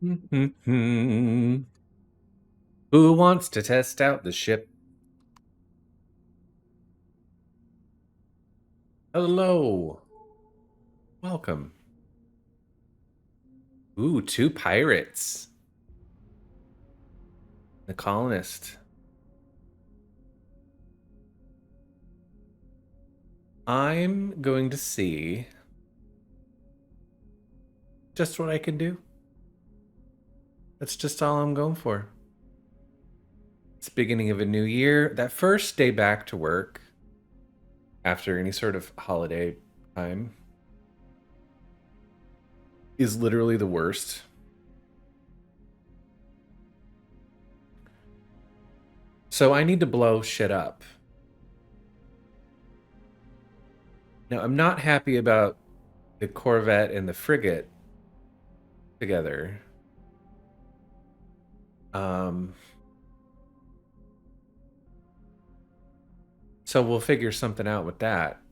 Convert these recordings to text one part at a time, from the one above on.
Who wants to test out the ship? Hello. Welcome. Ooh, 2 pirates. The colonist. I'm going to see just what I can do. That's just all I'm going for. It's the beginning of a new year. That first day back to work after any sort of holiday time is literally the worst. So I need to blow shit up. Now, I'm not happy about the Corvette and the frigate together. So we'll figure something out with that.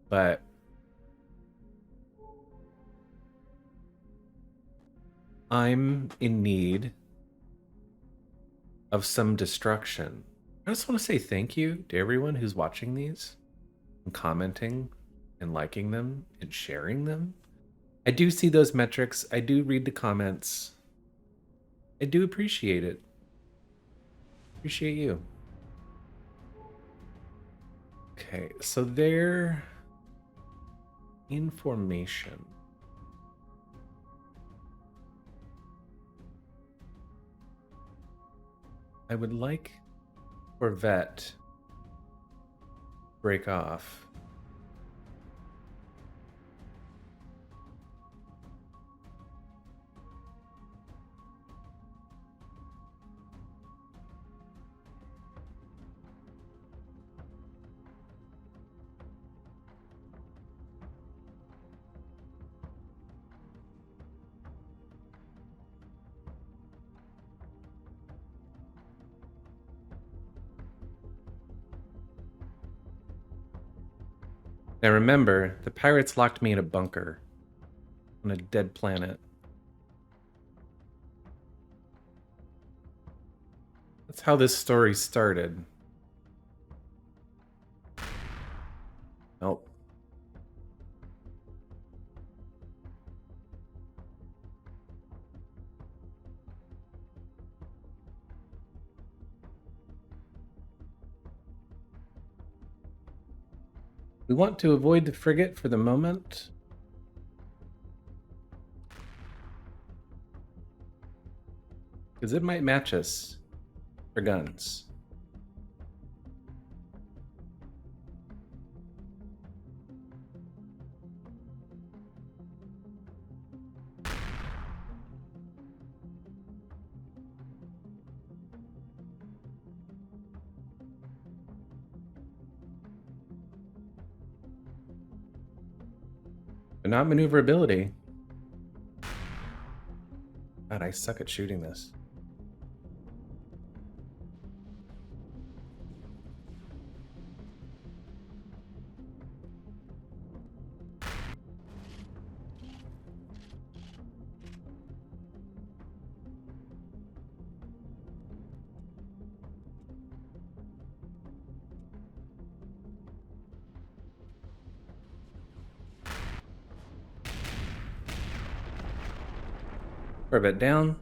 But I'm in need of some destruction. I just want to say thank you to everyone who's watching these and commenting and liking them and sharing them. I do see those metrics. I do read the comments. I do appreciate it. Appreciate you. Okay, so their information. I would like Corvette break off. Now remember, the pirates locked me in a bunker on a dead planet. That's how this story started. Nope. We want to avoid the frigate for the moment. Because it might match us for guns. But not maneuverability. God, I suck at shooting this. Corvette down.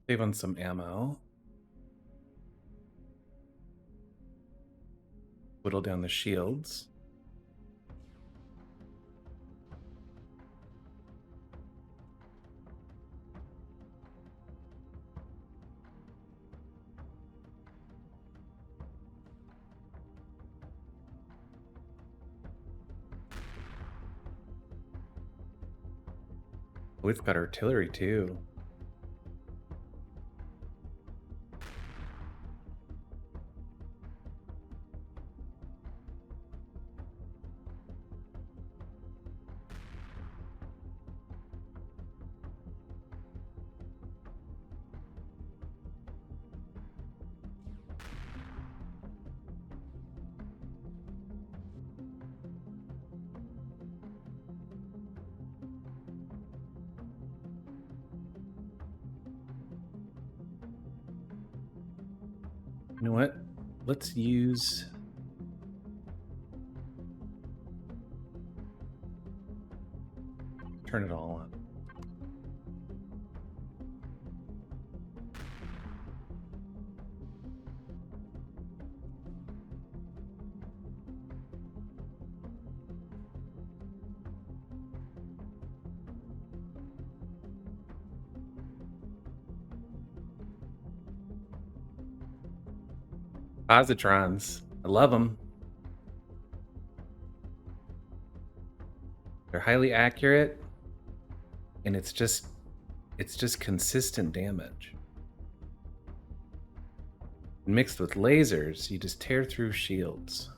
Save on some ammo. Whittle down the shields. We've got artillery too. You know what? Let's use... Turn it all on. Positrons. I love them. They're highly accurate, and it's just consistent damage. Mixed with lasers, you just tear through shields.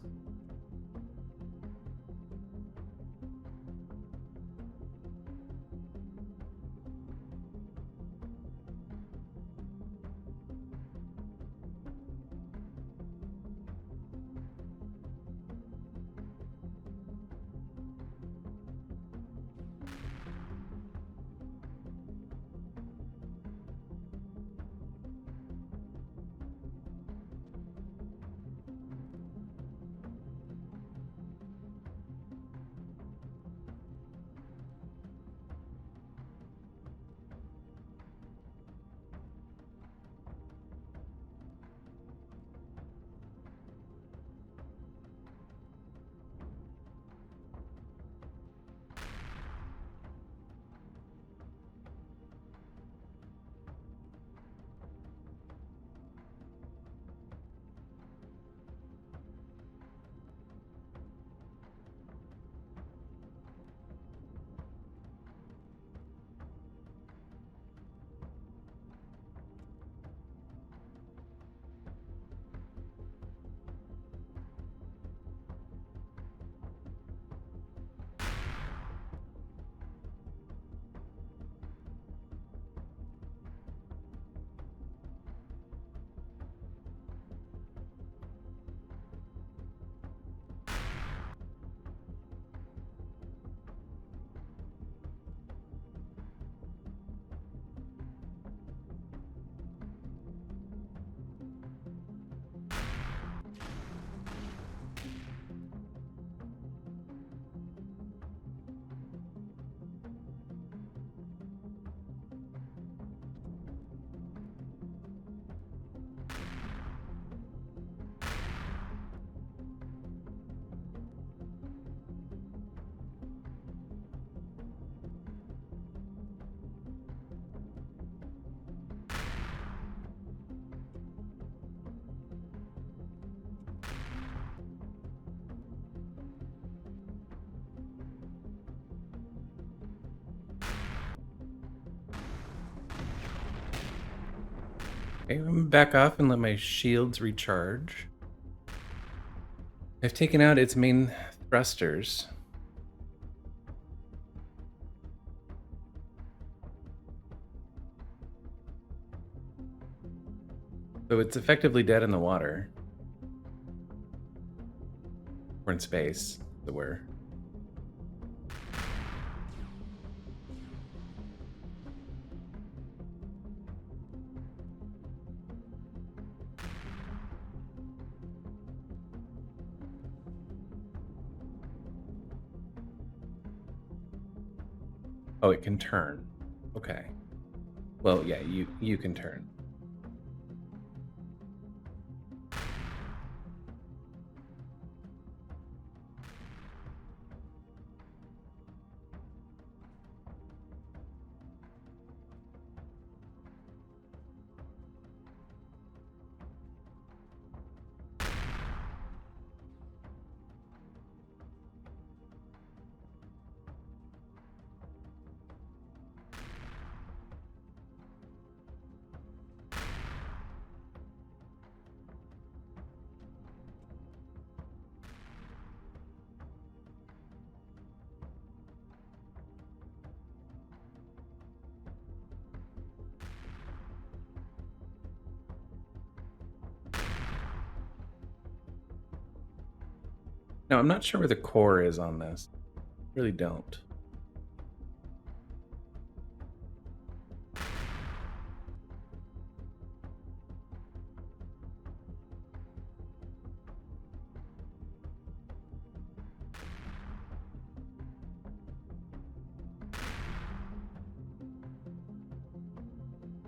Okay, I'm gonna back off and let my shields recharge. I've taken out its main thrusters. So it's effectively dead in the water. Or in space, as it were. Oh, it can turn. Okay. Well, yeah, you can turn. Now, I'm not sure where the core is on this. Really don't.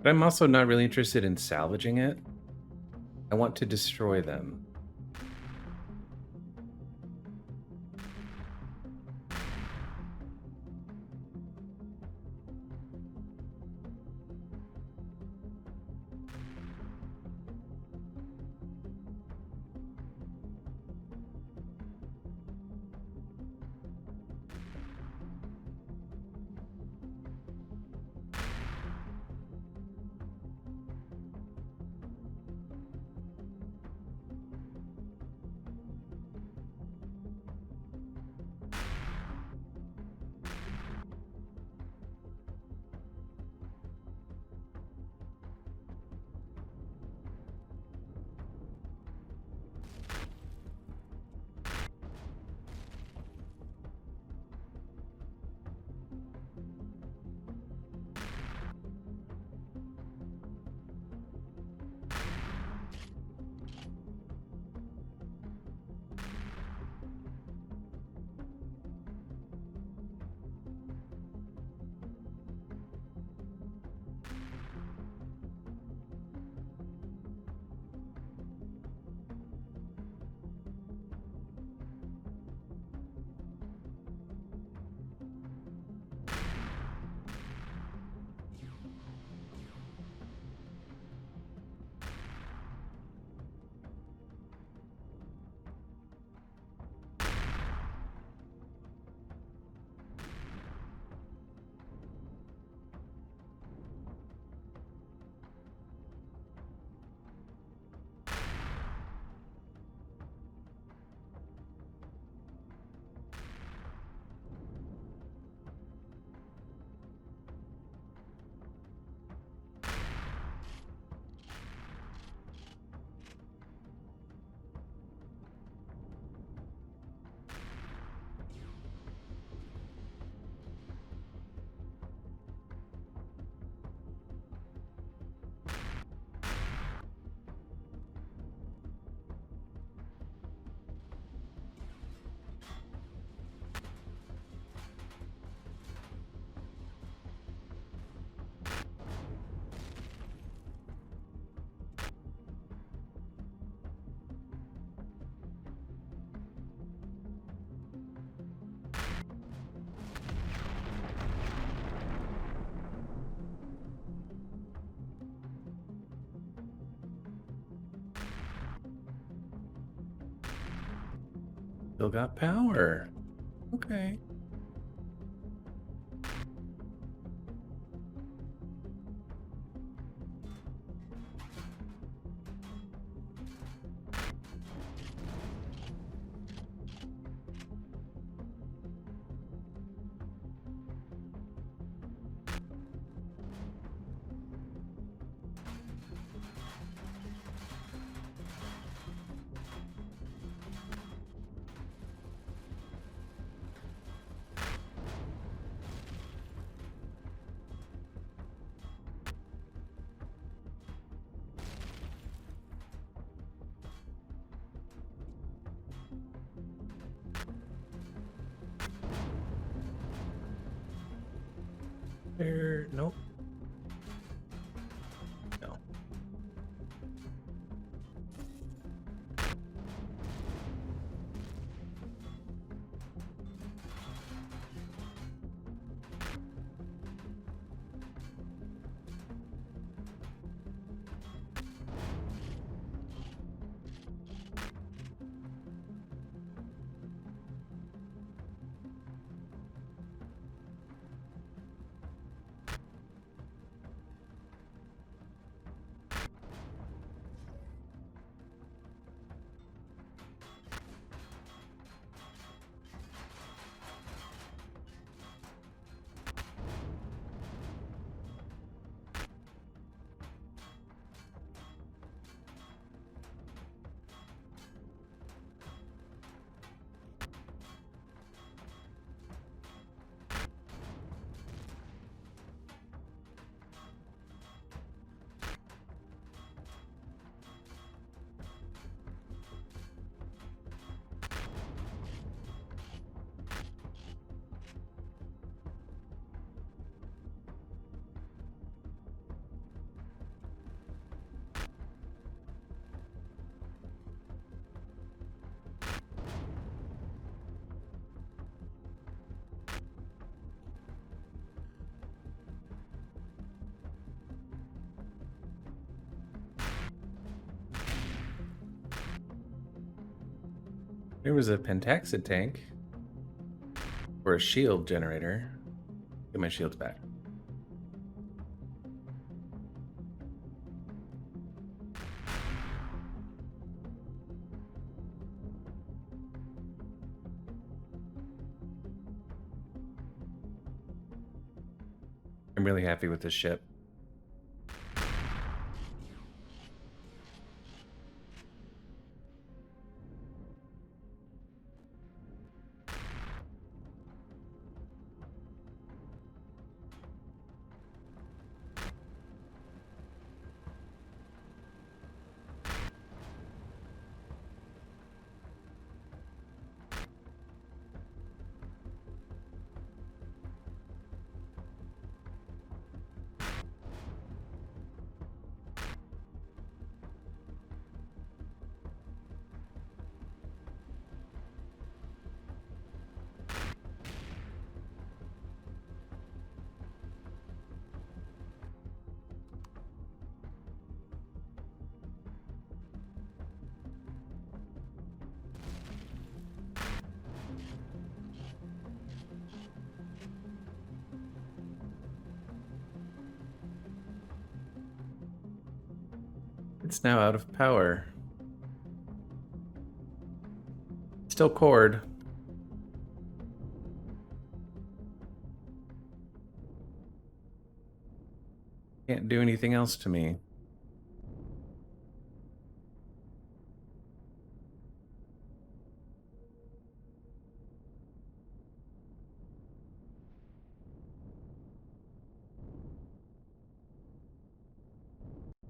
But I'm also not really interested in salvaging it. I want to destroy them. Still got power. Okay. There, nope. No. There was a pentaxid tank. Or a shield generator. Get my shields back. I'm really happy with this ship. It's now out of power. Still cored. Can't do anything else to me.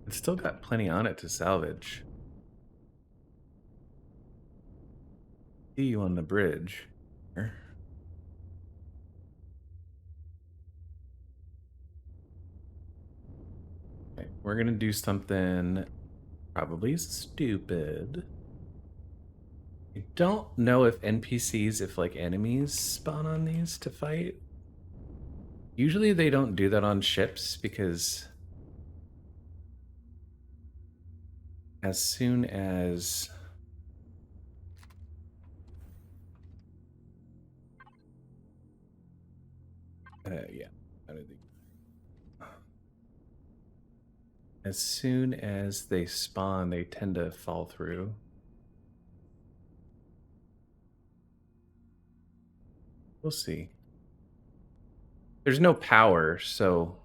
It's still got plenty on it to salvage. See you on the bridge. Okay, we're gonna do something probably stupid. I don't know if NPCs, if like enemies spawn on these to fight. Usually they don't do that on ships because as soon as yeah, as soon as they spawn, they tend to fall through. We'll see. There's no power, so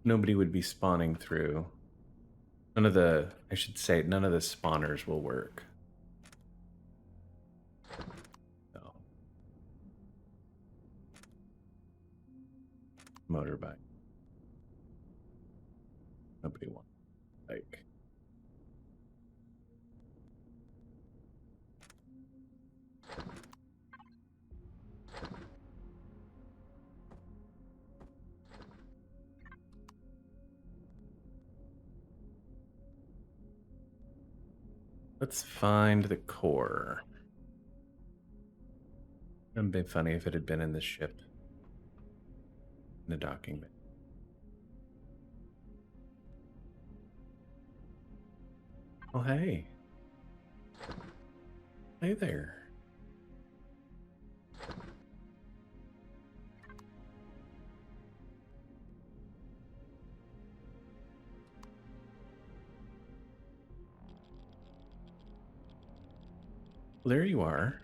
nobody would be spawning through. None of the, I should say, none of the spawners will work. So. Motorbike. Nobody wants bike. Let's find the core. It would have been funny if it had been in the ship. In the docking bay. Oh, hey. Hey there. Well, there you are.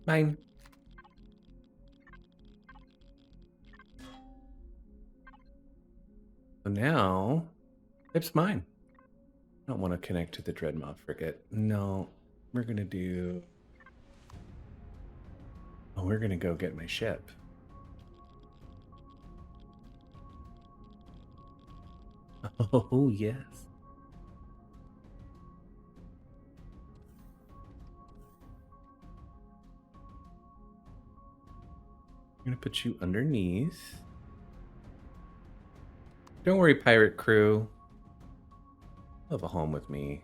Mine. So now, it's mine. I don't want to connect to the Dreadmouth frigate. No, we're going to do... Oh, we're going to go get my ship. Oh, yes. I'm going to put you underneath. Don't worry, pirate crew. You'll have a home with me.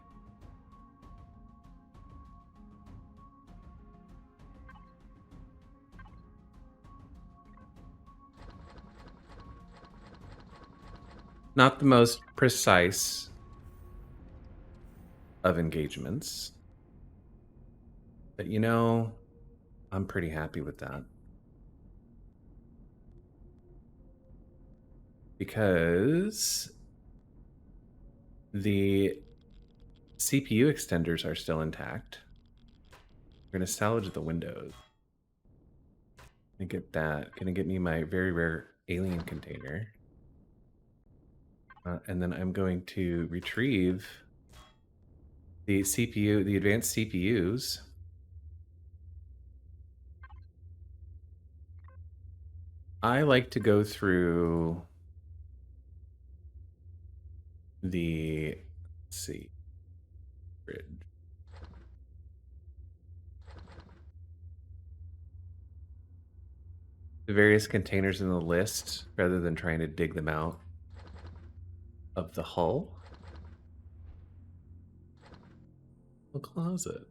Not the most precise of engagements. But you know, I'm pretty happy with that. Because the CPU extenders are still intact. We're going to salvage the windows. Gonna get that. Gonna get me my very rare alien container. And then I'm going to retrieve the CPU, the advanced CPUs. I like to go through the, let's see, grid. The various containers in the list rather than trying to dig them out of the hull. A closet.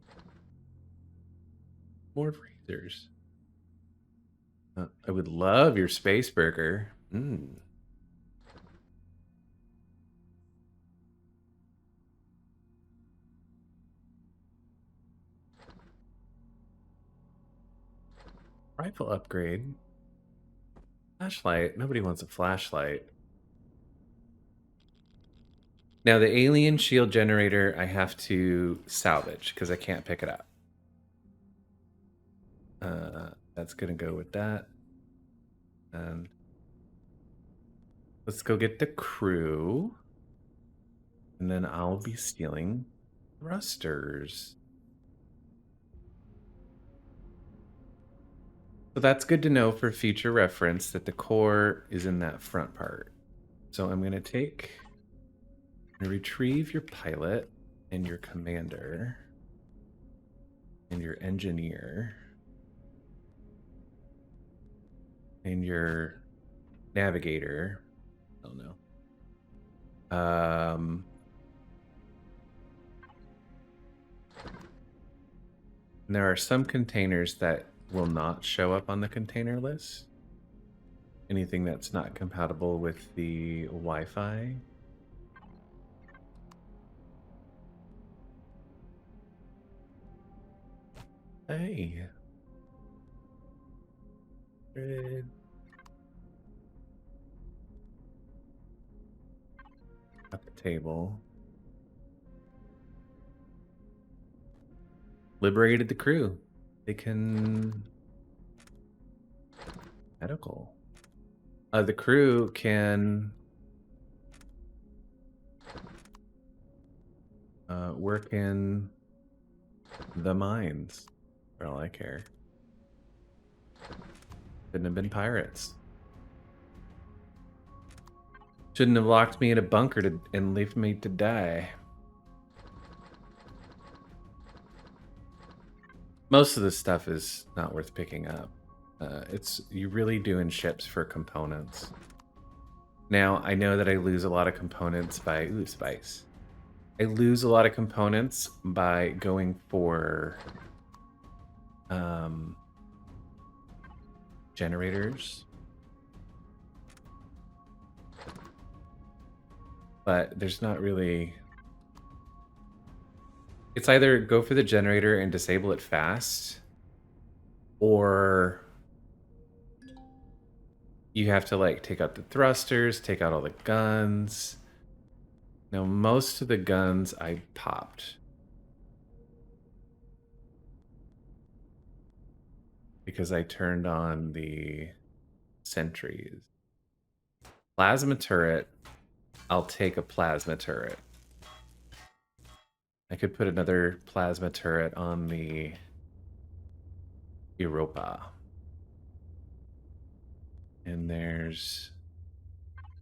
More freezers. I would love your space burger. Rifle upgrade. Flashlight. Nobody wants a flashlight. Now the alien shield generator I have to salvage because I can't pick it up. That's gonna go with that. And let's go get the crew. And then I'll be stealing thrusters. So that's good to know for future reference that the core is in that front part. So I'm gonna retrieve your pilot and your commander and your engineer and your navigator. Oh no. There are some containers that will not show up on the container list. Anything that's not compatible with the Wi-Fi. Hey. Red. At the table. Liberated the crew. They can... Medical. The crew can... work in the mines. For all I care. Couldn't have been pirates. Shouldn't have locked me in a bunker and left me to die. Most of this stuff is not worth picking up. You really do in ships for components. Now, I know that I lose a lot of components by... Ooh, spice. I lose a lot of components by going for... generators. But there's not really... It's either go for the generator and disable it fast, or you have to like take out the thrusters, take out all the guns. Now, most of the guns I popped. Because I turned on the sentries. Plasma turret. I'll take a plasma turret. I could put another plasma turret on the Europa. And there's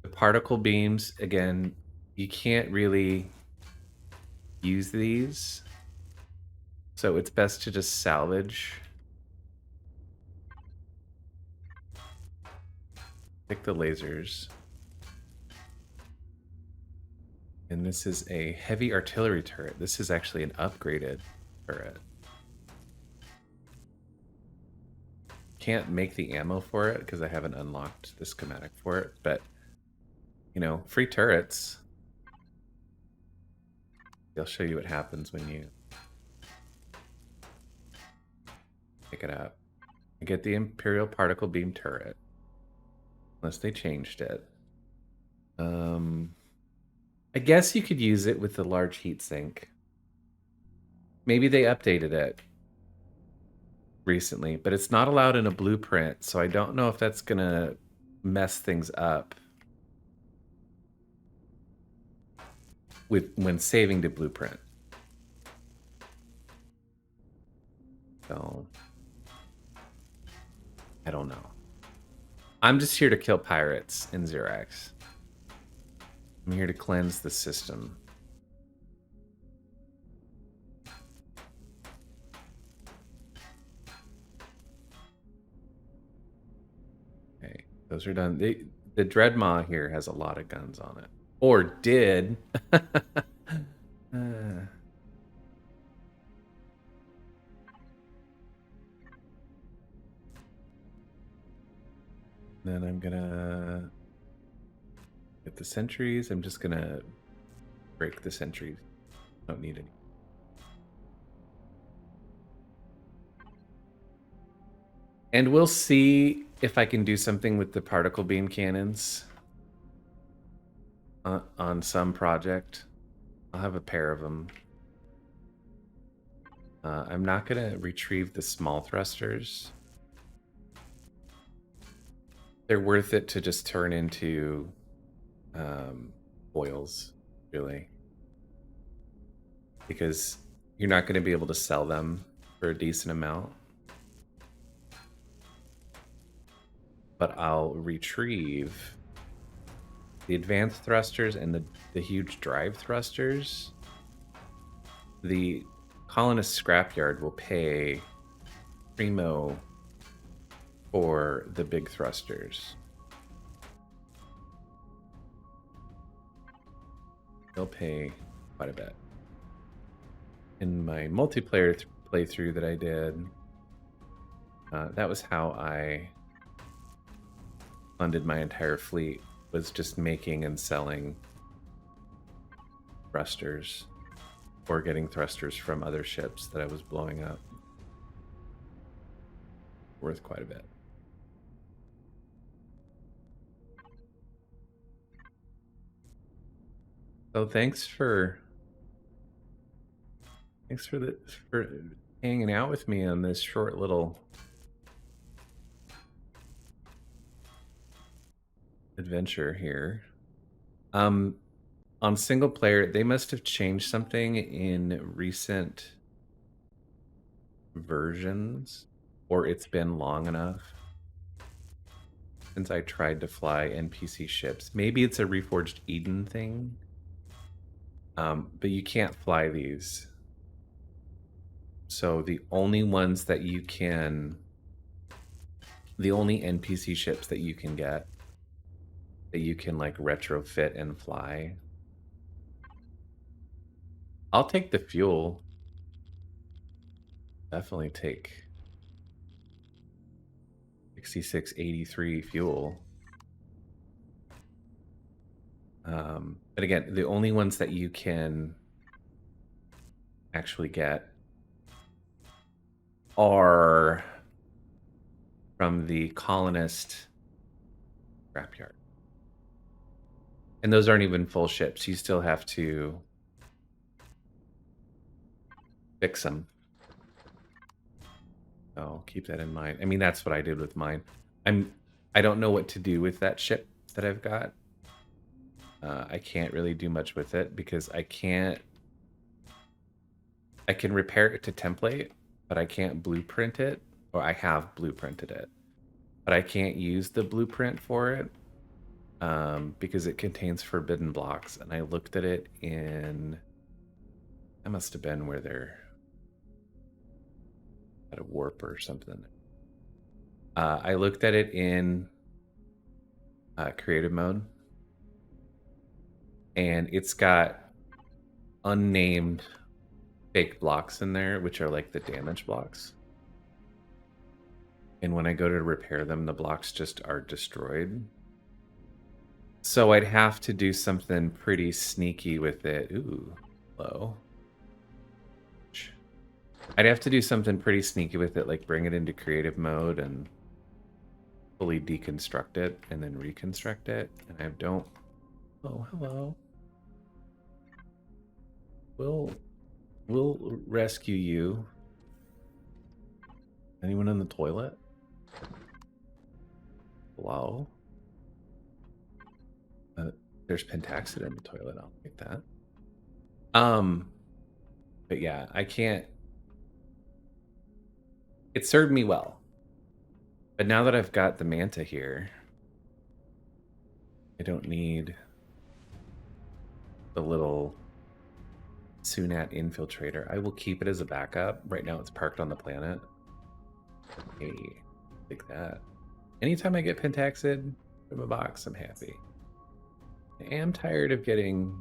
the particle beams. Again, you can't really use these. So it's best to just salvage. Pick the lasers. And this is a heavy artillery turret. This is actually an upgraded turret. Can't make the ammo for it because I haven't unlocked the schematic for it, but you know, free turrets. They'll show you what happens when you pick it up. I get the Imperial Particle Beam turret. Unless they changed it. I guess you could use it with the large heatsink. Maybe they updated it recently, but it's not allowed in a blueprint, so I don't know if that's gonna mess things up when saving to blueprint. So I don't know. I'm just here to kill pirates in Xerax. I'm here to cleanse the system. Okay, those are done. The Dreadmaw here has a lot of guns on it. Or did. Then I'm gonna get the sentries. I'm just gonna break the sentries. Don't need any. And we'll see if I can do something with the particle beam cannons on some project. I'll have a pair of them. I'm not gonna retrieve the small thrusters. They're worth it to just turn into foils, really. Because you're not going to be able to sell them for a decent amount. But I'll retrieve the advanced thrusters and the huge drive thrusters. The colonist scrapyard will pay primo for the big thrusters. They'll pay quite a bit. In my multiplayer playthrough that I did, that was how I funded my entire fleet, was just making and selling thrusters or getting thrusters from other ships that I was blowing up. Worth quite a bit. So thanks for hanging out with me on this short little adventure here. On single player, they must have changed something in recent versions, or it's been long enough since I tried to fly NPC ships. Maybe it's a Reforged Eden thing. But you can't fly these. So the only ones that you can, the only NPC ships that you can get, that you can like retrofit and fly. I'll take the fuel. Definitely take 6683 fuel. But again, the only ones that you can actually get are from the colonist scrapyard. And those aren't even full ships. You still have to fix them. So keep that in mind. I mean, that's what I did with mine. I don't know what to do with that ship that I've got. I can't really do much with it because I can repair it to template, but I can't blueprint it, or I have blueprinted it, but I can't use the blueprint for it because it contains forbidden blocks. And I looked at it in, that must have been where they're at a warp or something. I looked at it in creative mode, and it's got unnamed fake blocks in there, which are like the damage blocks. And when I go to repair them, the blocks just are destroyed. So I'd have to do something pretty sneaky with it. Ooh, low. I'd have to do something pretty sneaky with it, like bring it into creative mode and fully deconstruct it and then reconstruct it. And I don't... Oh, hello. We'll rescue you. Anyone in the toilet? Hello? There's pentaxid in the toilet. I'll take that. But yeah, I can't... It served me well. But now that I've got the Manta here, I don't need the little Sunat infiltrator. I will keep it as a backup. Right now it's parked on the planet. Hey, like that. Anytime I get pentaxid from a box, I'm happy. I am tired of getting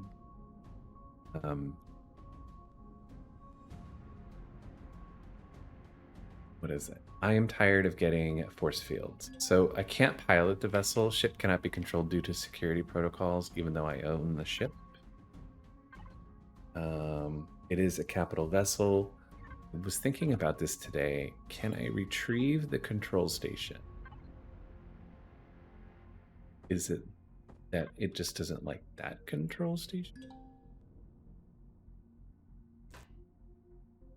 what is it? I am tired of getting force fields. So I can't pilot the vessel. Ship cannot be controlled due to security protocols, even though I own the ship. It is a capital vessel. I was thinking about this today. Can I retrieve the control station? Is it that it just doesn't like that control station?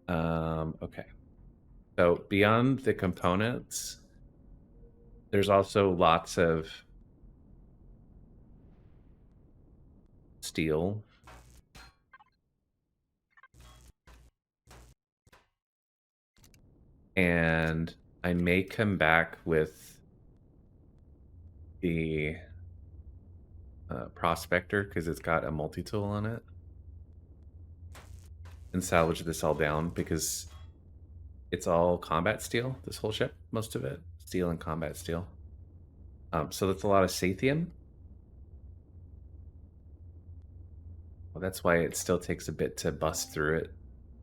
Okay. So beyond the components, there's also lots of steel. And I may come back with the prospector because it's got a multi-tool on it. And salvage this all down because it's all combat steel, this whole ship, most of it. Steel and combat steel. So that's a lot of Sathium. Well, that's why it still takes a bit to bust through it,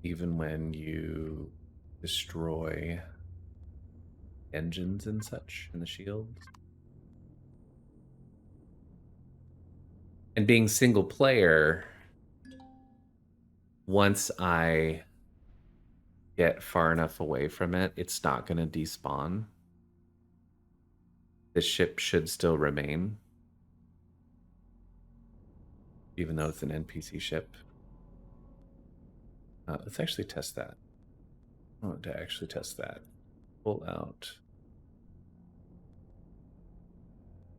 even when you destroy engines and such in the shields. And being single player, once I get far enough away from it, it's not going to despawn. The ship should still remain, even though it's an NPC ship. Let's actually test that. I want to actually test that. Pull out.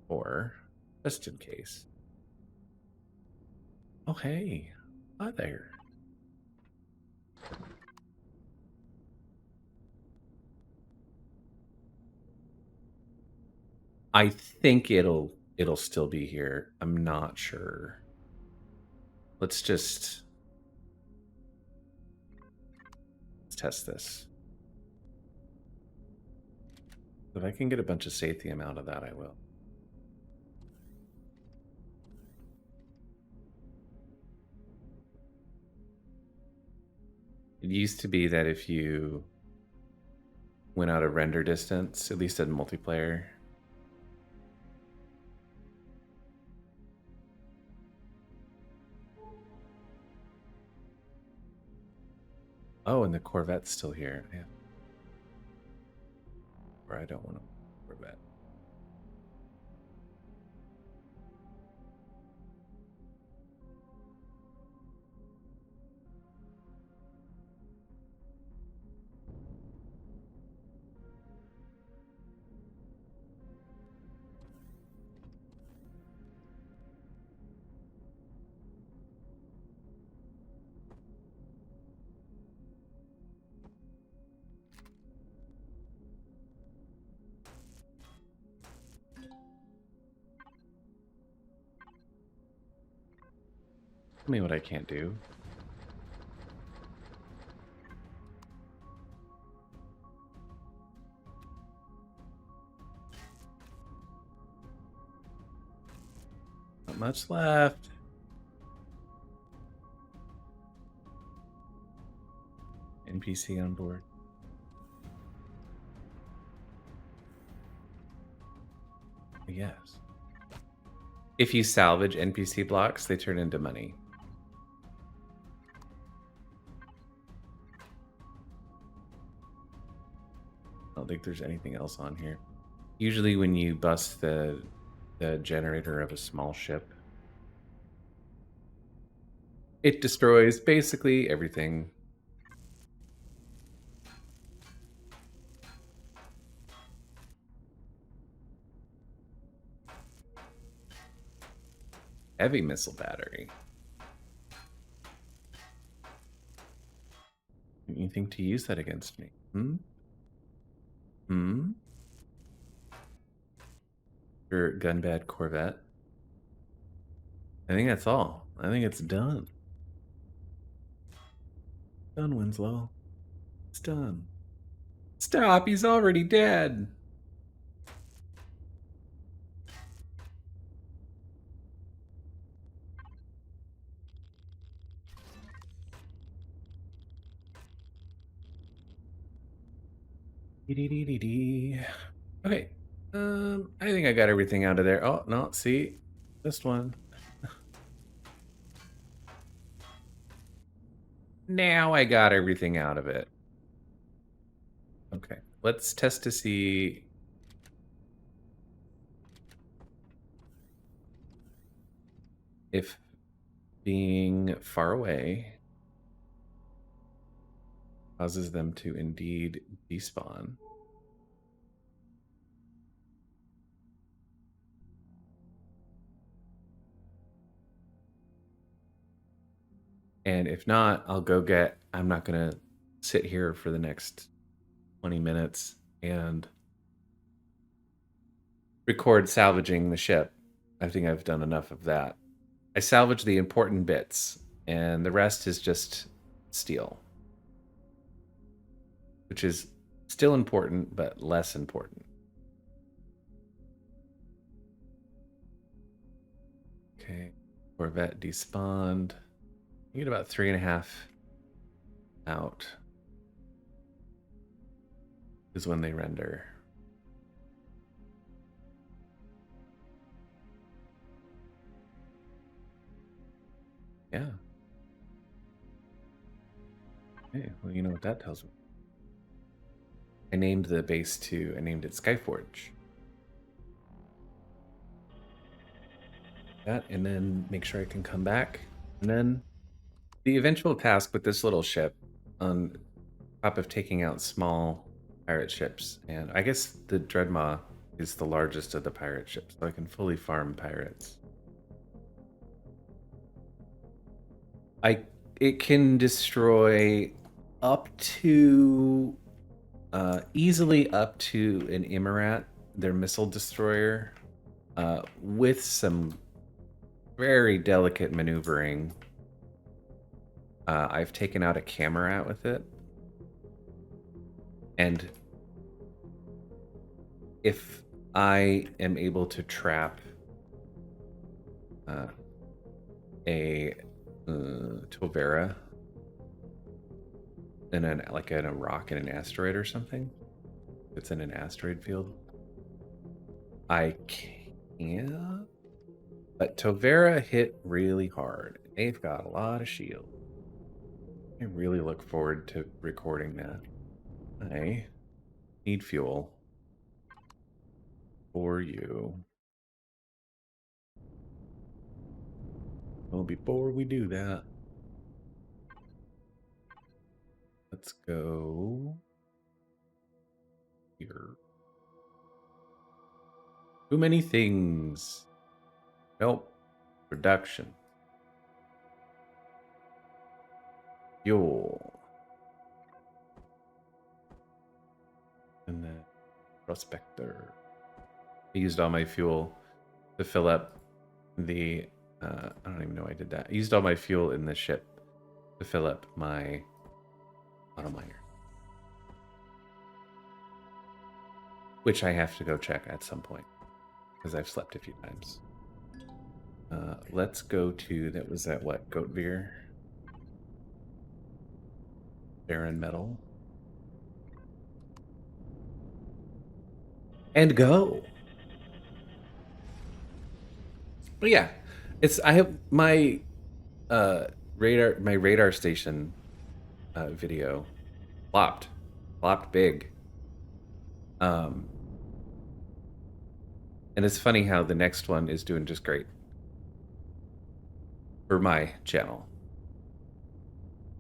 Or, just in case. Oh, hey. Hi there. I think it'll still be here. I'm not sure. Let's test this. If I can get a bunch of Sathium out of that, I will. It used to be that if you went out of render distance, at least in multiplayer, oh, and the Corvette's still here. Yeah. Or I don't want a Corvette. Tell me what I can't do. Not much left. NPC on board. Yes. If you salvage NPC blocks, they turn into money. I don't think there's anything else on here. Usually when you bust the generator of a small ship, it destroys basically everything. Heavy missile battery. You think to use that against me? Your gunbad Corvette. I think that's all. I think it's done. Done, Winslow. It's done. Stop, he's already dead. Okay. I think I got everything out of there. Oh, no, see? This one. Now I got everything out of it. Okay. Let's test to see if being far away causes them to indeed despawn. And if not, I'll go get... I'm not going to sit here for the next 20 minutes and record salvaging the ship. I think I've done enough of that. I salvaged the important bits, and the rest is just steel. Which is still important, but less important. Okay, Corvette despawned. You get about 3.5 out is when they render. Yeah. Okay, well, you know what that tells me. I named the base I named it Skyforge. That, and then make sure I can come back. And then the eventual task with this little ship, on top of taking out small pirate ships, and I guess the Dreadmaw is the largest of the pirate ships, so I can fully farm pirates. It can destroy up to easily up to an Immirat, their missile destroyer, with some very delicate maneuvering. I've taken out a Camerat with it. And if I am able to trap a Tovera in like in a rock in an asteroid or something, it's in an asteroid field, I can't. But Tovera hit really hard. They've got a lot of shield. I really look forward to recording that. I need fuel for you. Well, before we do that, let's go here. Too many things. Nope. Production. Fuel. And then Prospector. I used all my fuel to fill up the... I don't even know I did that. I used all my fuel in the ship to fill up my auto miner. Which I have to go check at some point, because I've slept a few times. Let's go to... That was at what? Goatveer? Barren metal. And go. But yeah, I have my radar station video flopped big. And it's funny how the next one is doing just great for my channel.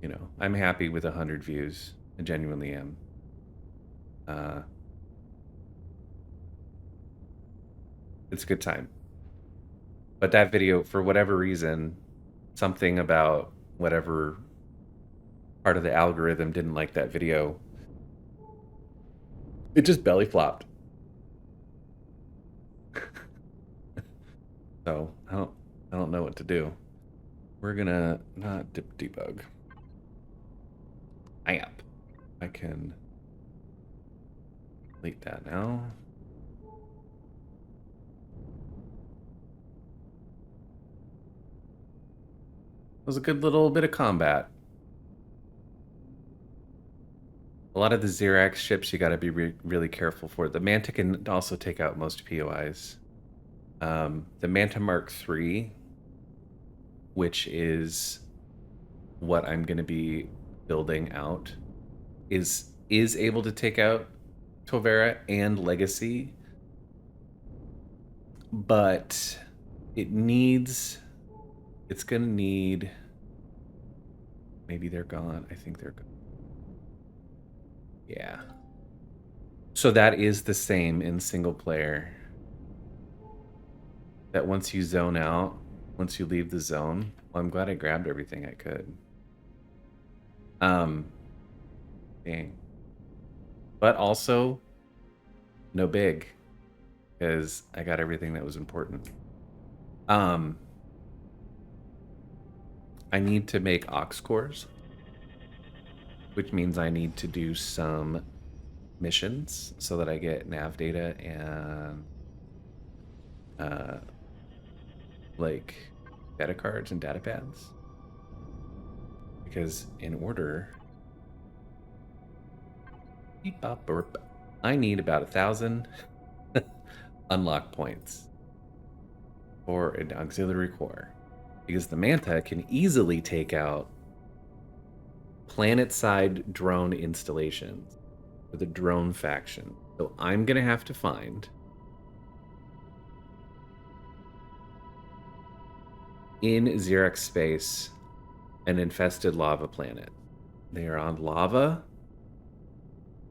You know, I'm happy with 100 views. I genuinely am. It's a good time. But that video, for whatever reason, something about whatever part of the algorithm didn't like that video. It just belly flopped. So I don't know what to do. We're gonna not debug. Amp. I can delete that now. It was a good little bit of combat. A lot of the Xerax ships you got to be really careful for. The Manta can also take out most POIs. The Manta Mark III, which is what I'm going to be building out, is able to take out Tovera and Legacy, but it's going to need, maybe they're gone. I think they're gone. Yeah. So that is the same in single player. That once you zone out, once you leave the zone, well, I'm glad I grabbed everything I could. Dang. But also, no big, because I got everything that was important. I need to make ox cores, which means I need to do some missions so that I get nav data and like data cards and data pads, because in order I need about 1,000 unlock points for an auxiliary core, because the Manta can easily take out planet-side drone installations for the drone faction. So I'm gonna have to find in Xerax space an infested lava planet. They are on lava,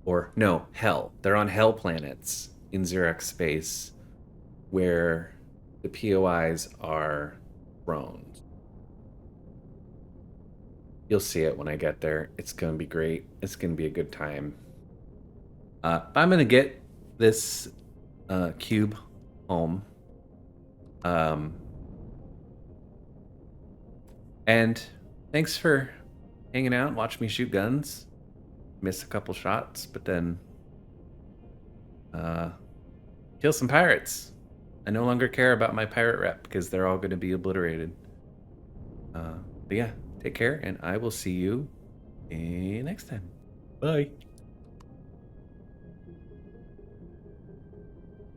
or no, hell. They're on hell planets in Xerax space where the POIs are drones. You'll see it when I get there. It's going to be great. It's going to be a good time. I'm going to get this cube home. And thanks for hanging out, watch me shoot guns. Miss a couple shots, but then kill some pirates. I no longer care about my pirate rep because they're all going to be obliterated. But yeah, take care, and I will see you next time. Bye.